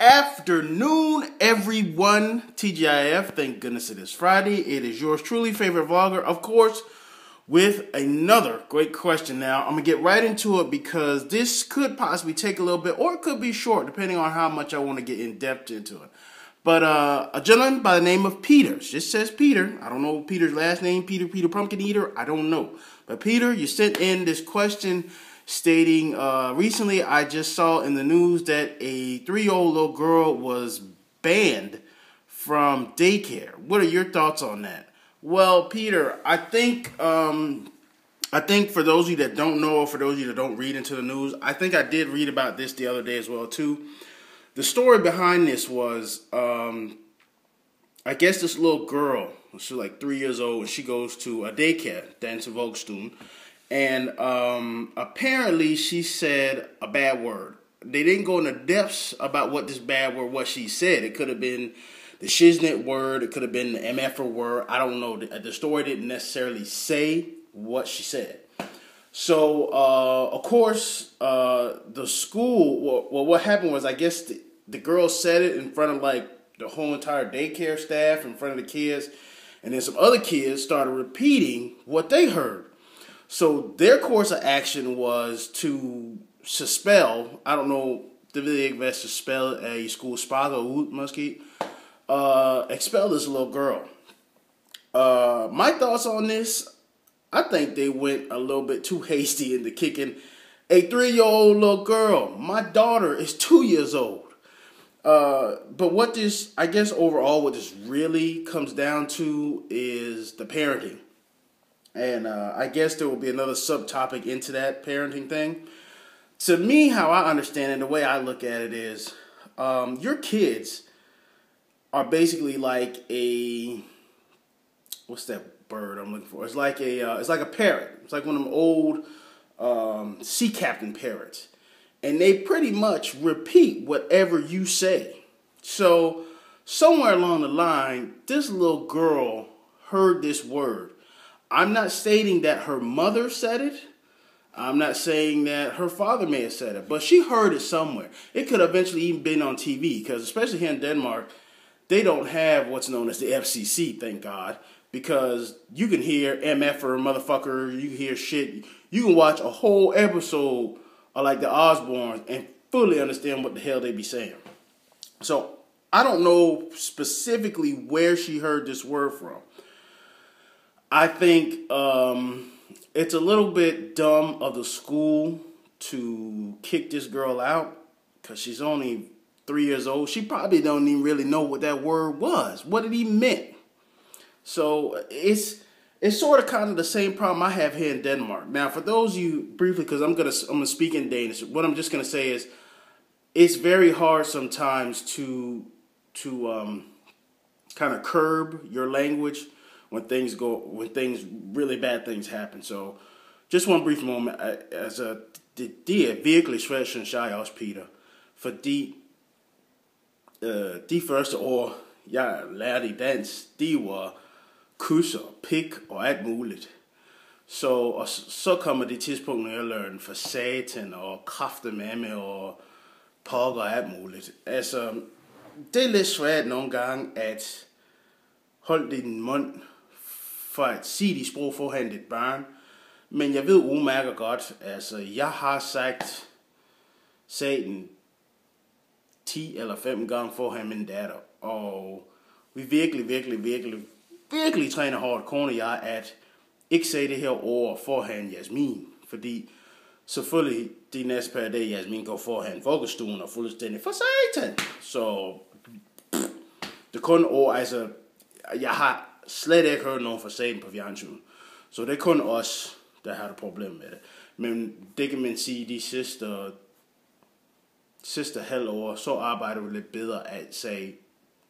Afternoon, everyone. TGIF, thank goodness it is Friday. It is yours truly, favorite vlogger, of course, with another great question. Now, I'm going to get right into it because this could possibly take a little bit, or it could be short, depending on how much I want to get in depth into it. But a gentleman by the name of Peter, just says Peter. I don't know Peter's last name, Peter Pumpkin Eater. I don't know. But Peter, you sent in this question stating, recently I just saw in the news that a 3-year-old little girl was banned from daycare. What are your thoughts on that? Well, Peter, I think for those of you that don't know, or for those of you that don't read into the news, I think I did read about this the other day as well too. The story behind this was, I guess this little girl, she's like 3 years old, and she goes to a daycare, Danish Volksstuen, and apparently she said a bad word. They didn't go into depths about what this bad word, what she said. It could have been the shiznit word, it could have been the MF word, I don't know. The story didn't necessarily say what she said. So, of course, the school, well, what happened was, I guess the girl said it in front of, like, the whole entire daycare staff, in front of the kids, and then some other kids started repeating what they heard. So their course of action was to suspel, I don't know, det ved jeg ikke, hvad suspel er I skulle sparke ud, måske, expel this little girl. My thoughts on this, I think they went a little bit too hasty into kicking a 3-year-old little girl. My daughter is 2 years old. But what this, I guess overall, what this really comes down to is the parenting. And I guess there will be another subtopic into that parenting thing. To me, how I understand it, the way I look at it is, your kids are basically like a, what's that bird I'm looking for? It's like a parrot. It's like one of them old sea captain parrots. And they pretty much repeat whatever you say. So somewhere along the line, this little girl heard this word. I'm not stating that her mother said it. I'm not saying that her father may have said it. But she heard it somewhere. It could have eventually even been on TV. Because especially here in Denmark, they don't have what's known as the FCC, thank God. Because you can hear MF-er, motherfucker, you can hear shit. You can watch a whole episode of like the Osbournes and fully understand what the hell they be saying. So I don't know specifically where she heard this word from. I think it's a little bit dumb of the school to kick this girl out because she's only 3 years old. She probably don't even really know what that word was. What did he mean? So it's sort of kind of the same problem I have here in Denmark. Now, for those of you, briefly, because I'm gonna speak in Danish, what I'm just gonna say is it's very hard sometimes to kind of curb your language when really bad things happen. So, just one brief moment. Det virkelig svært, synes jeg også, Peter. Fordi de første år, jeg lærte i dans, de var kysser, pik og alt muligt. Så kommer det tidspunkt, når jeg lærer for satan og kraftedeme og pokker og alt muligt. Altså, det er lidt svært nogle gange at holde din mund for at sige de sprog foran dit barn. Men jeg ved udmærket godt, altså jeg har sagt satan 10 eller 5 gange foran min datter. Og vi virkelig træner hårdt, kone og jeg, at ikke sige det her ord foran Jasmin. Fordi selvfølgelig de næste par dage, Jasmin går foran Volksstuen og fuldstændig for satan. Så det kun ord, altså jeg har slet ikke hørt nogen for satan på fjernsyn. Så det er kun os, der har et problem med det. Men det kan man sige, de sidste halvår, så arbejder vi lidt bedre at sige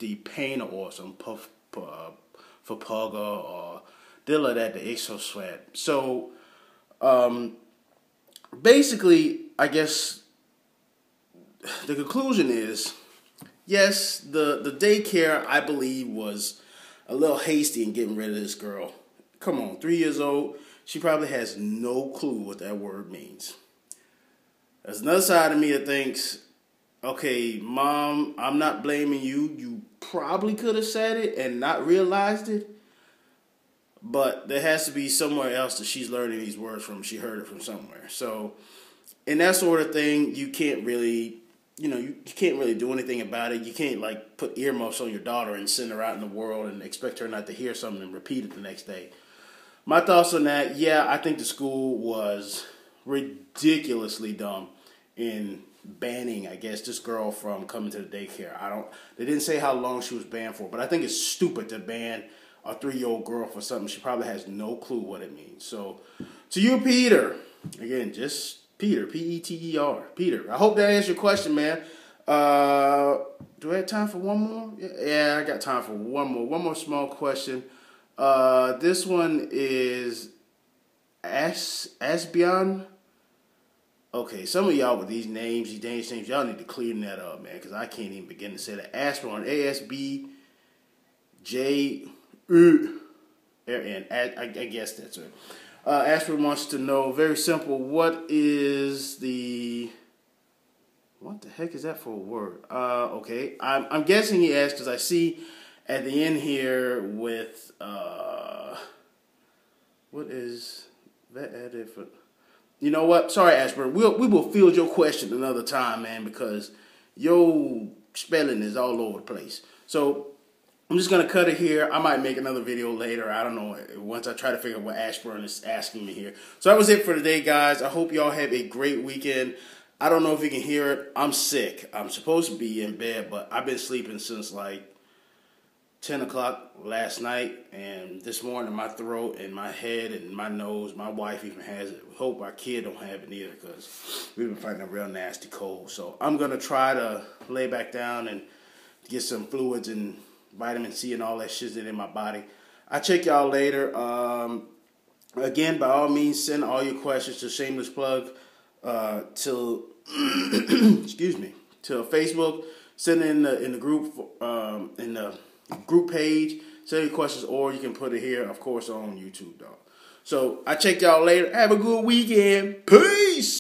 de pæne ord som for pokker og det eller that, det er ikke så svært. So, basically, I guess the conclusion is, yes, the daycare, I believe, was a little hasty in getting rid of this girl. Come on, 3 years old. She probably has no clue what that word means. There's another side of me that thinks okay, Mom, I'm not blaming you. You probably could have said it and not realized it. But there has to be somewhere else that she's learning these words from. She heard it from somewhere. So, in that sort of thing, you can't really, you can't really do anything about it. You can't, like, put earmuffs on your daughter and send her out in the world and expect her not to hear something and repeat it the next day. My thoughts on that, yeah, I think the school was ridiculously dumb in banning, I guess, this girl from coming to the daycare. They didn't say how long she was banned for, but I think it's stupid to ban a 3-year-old girl for something she probably has no clue what it means. So, to you, Peter, again, just Peter, Peter, Peter. I hope that answers your question, man. Do I have time for one more? Yeah, I got time for one more. One more small question. This one is Asbjørn. Okay, some of y'all with these names, these Danish names, y'all need to clean that up, man, because I can't even begin to say that. Asbjørn, A-S-B-J, and I guess that's it. Asbjørn wants to know, very simple, what the heck is that for a word? Okay, I'm guessing he asked because I see at the end here with, what is that added for? You know what? Sorry, Asbjørn. We will field your question another time, man, because your spelling is all over the place. So I'm just going to cut it here. I might make another video later. I don't know, once I try to figure out what Asbjørn is asking me here. So that was it for today, guys. I hope y'all have a great weekend. I don't know if you can hear it. I'm sick. I'm supposed to be in bed, but I've been sleeping since like 10 o'clock last night, and this morning my throat and my head and my nose, my wife even has it. We hope our kid don't have it either because we've been fighting a real nasty cold. So I'm going to try to lay back down and get some fluids and vitamin C and all that shit in my body. I'll check y'all later. Again, by all means, send all your questions to Shameless Plug to excuse me, to Facebook. Send it in the group group page. Send your questions, or you can put it here, of course, on YouTube, dog. So I check y'all later. Have a good weekend. Peace.